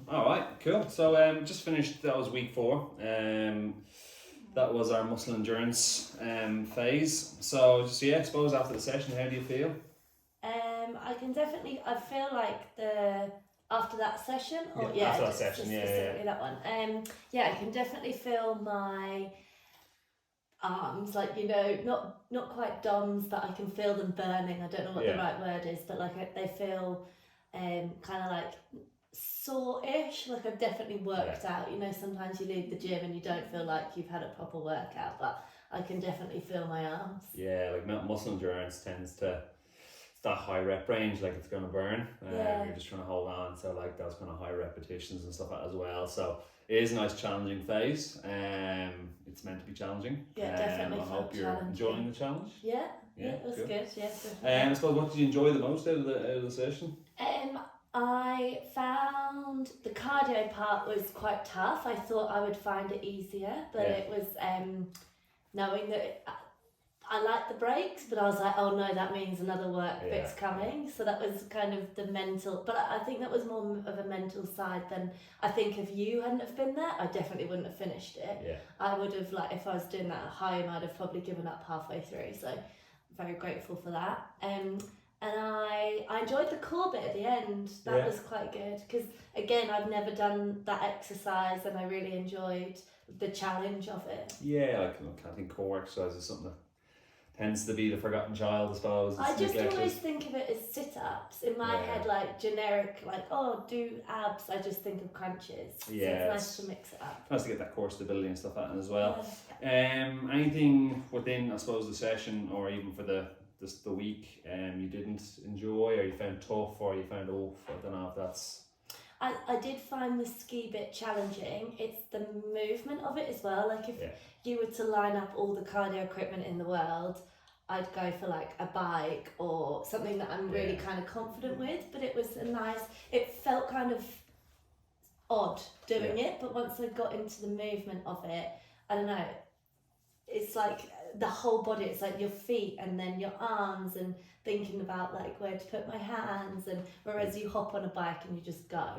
All right, cool. So just finished. That was week 4. That was our muscle endurance phase. So just I suppose after the session, how do you feel? I feel like after that session, after that session, specifically that one. I can definitely feel my arms, like not quite DOMs, but I can feel them burning. I don't know what the right word is, but like they feel kind of like sore-ish. Like I've definitely worked out. Sometimes you leave the gym and you don't feel like you've had a proper workout, but I can definitely feel my arms. Yeah, like muscle endurance tends to, it's that high rep range, like it's going to burn. You're just trying to hold on, so like those kind of high repetitions and stuff as well. So it is a nice challenging phase. It's meant to be challenging. Yeah, definitely. I hope you're enjoying the challenge. Yeah, it was cool. good. Yeah. I suppose, what did you enjoy the most out of the session? I found the cardio part was quite tough. I thought I would find it easier, but it was knowing that I like the breaks, but I was like, oh no, that means another work bit's coming. So that was kind of the mental, but I think that was more of a mental side than, I think if you hadn't have been there, I definitely wouldn't have finished it. Yeah. I would have, like, if I was doing that at home, I'd have probably given up halfway through. So very grateful for that. And I enjoyed the core bit at the end. That was quite good because, again, I've never done that exercise and I really enjoyed the challenge of it. Yeah, I think core exercise is something that tends to be the forgotten child, I suppose. I just always think of it as sit-ups. In my head, like generic, like, oh, do abs. I just think of crunches. Yeah, so it's nice to mix it up. Nice to get that core stability and stuff like that as well. Anything within, I suppose, the session or even for the week you didn't enjoy or you found tough or you found, I don't know if that's... I did find the ski bit challenging. It's the movement of it as well. Like if you were to line up all the cardio equipment in the world, I'd go for like a bike or something that I'm really kind of confident with. But it was it felt kind of odd doing it. But once I got into the movement of it, I don't know, it's like the whole body. It's like your feet and then your arms and thinking about like where to put my hands, and whereas you hop on a bike and you just go.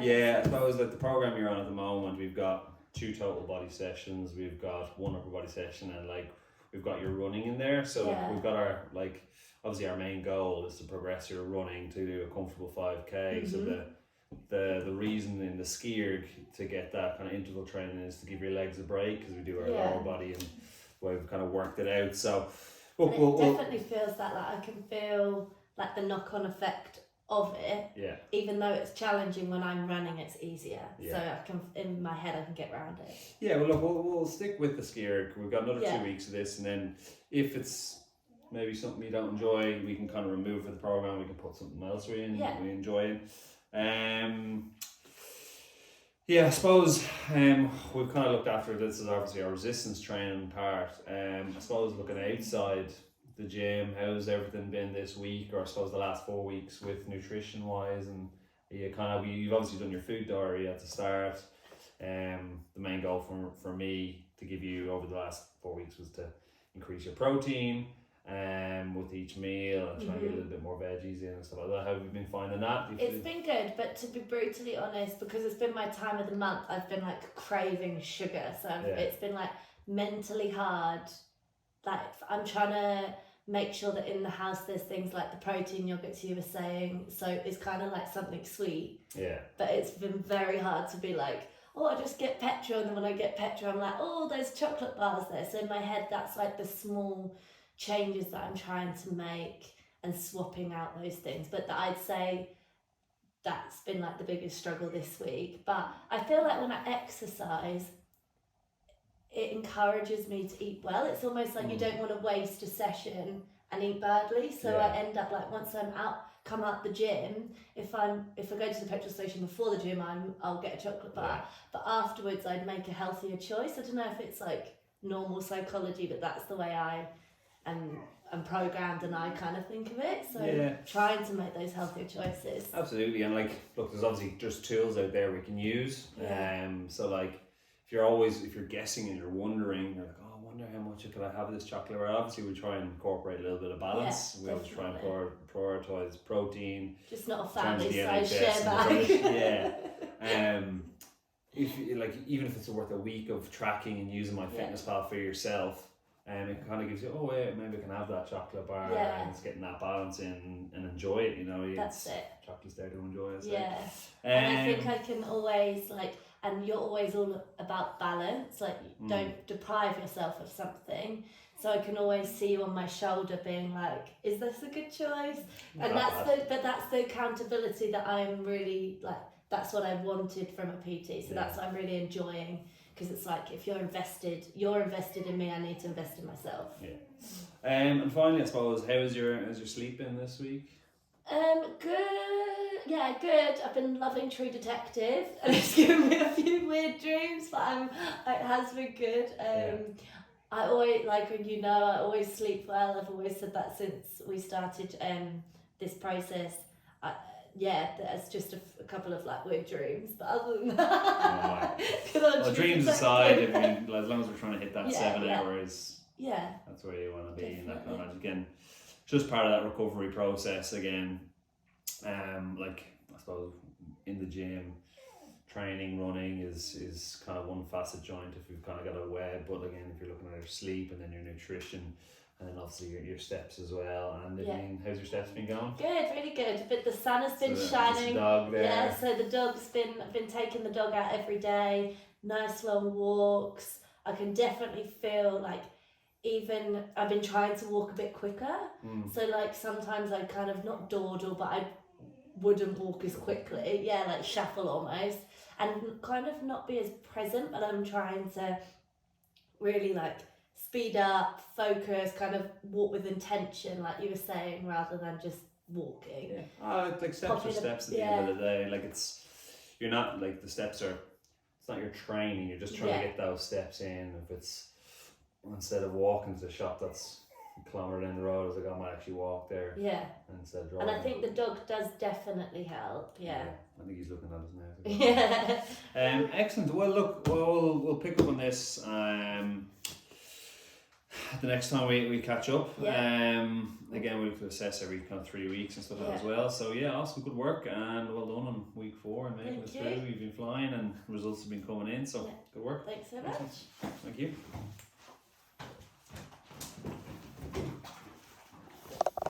Yeah, I suppose like the program you're on at the moment, we've got 2 total body sessions, we've got 1 upper body session, and like we've got your running in there. So we've got our, like, obviously our main goal is to progress your running to do a comfortable 5k. So the reason in the ski erg to get that kind of interval training is to give your legs a break, because we do our lower body and we've kind of worked it out. So it definitely feels that, like I can feel like the knock-on effect of it. Even though it's challenging, when I'm running it's easier. So I can, in my head, I can get around it. Well look, we'll stick with the ski erg. We've got another 2 weeks of this, and then if it's maybe something you don't enjoy, we can kind of remove for the program. We can put something else we enjoy. I suppose we've kind of looked after, this is obviously our resistance training part. I suppose looking outside the gym, how's everything been this week, or I suppose the last 4 weeks with nutrition wise? And you've obviously done your food diary at the start. The main goal for me to give you over the last 4 weeks was to increase your protein with each meal and try and get a little bit more veggies in and stuff like that. How have you been finding that? It's been good, but to be brutally honest, because it's been my time of the month, I've been like craving sugar. So it's been like mentally hard. Like I'm trying to make sure that in the house there's things like the protein yogurts you were saying. So it's kind of like something sweet. But it's been very hard to be like, oh, I just get Petra, and then when I get Petra, I'm like, oh, there's chocolate bars there. So in my head, that's like the small changes that I'm trying to make and swapping out those things. But I'd say that's been like the biggest struggle this week. But I feel like when I exercise, it encourages me to eat well. It's almost like you don't want to waste a session and eat badly. So I end up like, once I'm come out the gym, if I go to the petrol station before the gym, I'll get a chocolate bar. But afterwards I'd make a healthier choice. I don't know if it's like normal psychology, but that's the way I'm programmed and I kind of think of it. So trying to make those healthier choices. Absolutely. And like, look, there's obviously just tools out there we can use. So like, if you're guessing and you're wondering, you're like, oh, I wonder how much could I have of this chocolate. Well, obviously we try and incorporate a little bit of balance. We always try and prioritize protein. Just not a family size share bag. If like even if it's worth a week of tracking and using MyFitnessPal for yourself, it kind of gives you, oh yeah, maybe I can have that chocolate bar, and it's getting that balance in and enjoy it. You know, That's it. Chocolate's there to enjoy it. So. Yeah, and I think I can always and you're always all about balance. Like, don't deprive yourself of something. So I can always see you on my shoulder, being like, "Is this a good choice?" And that's the accountability that I'm really like. That's what I wanted from a PT. So that's what I'm really enjoying, because it's like, if you're invested in me. I need to invest in myself. Yeah. And finally, I suppose, how's your sleep been this week? Good. Yeah, good. I've been loving True Detective, and it's given me a few weird dreams, but it has been good. I always, like, I always sleep well. I've always said that since we started this process. There's just a couple of like weird dreams, but other than that, well, dreams aside, I mean, as long as we're trying to hit that 7 hours, that's where you want to be. And that kind of, again, just part of that recovery process again. Like, I suppose in the gym, training, running is kind of one facet joint if you've kind of got a web, but again, if you're looking at your sleep and then your nutrition, and then obviously your steps as well. And how's your steps been going? Good, really good. But the sun has been shining. The dog there. Yeah, so the dog's been taking the dog out every day. Nice long walks. I can definitely feel like, even I've been trying to walk a bit quicker. So like sometimes I kind of not dawdle, but I wouldn't walk as quickly. Yeah, like shuffle almost, and kind of not be as present. But I'm trying to really like speed up, focus, kind of walk with intention, like you were saying, rather than just walking. Yeah. Like steps are steps at the end of the day. Like you're not like the steps are. It's not your training. You're just trying to get those steps in. If it's instead of walking to the shop that's a kilometre down the road, I was like, I might actually walk there. Yeah. Instead of driving. And I think the dog does definitely help. Yeah. I think he's looking at us now. Yeah. Excellent. Well, look, we'll pick up on this. The next time we catch up. Again, we'll assess every kind of 3 weeks and stuff as well. So awesome, good work, and well done on week 4 and making it through. You've been flying and results have been coming in, so good work. Thanks so much. Thank you.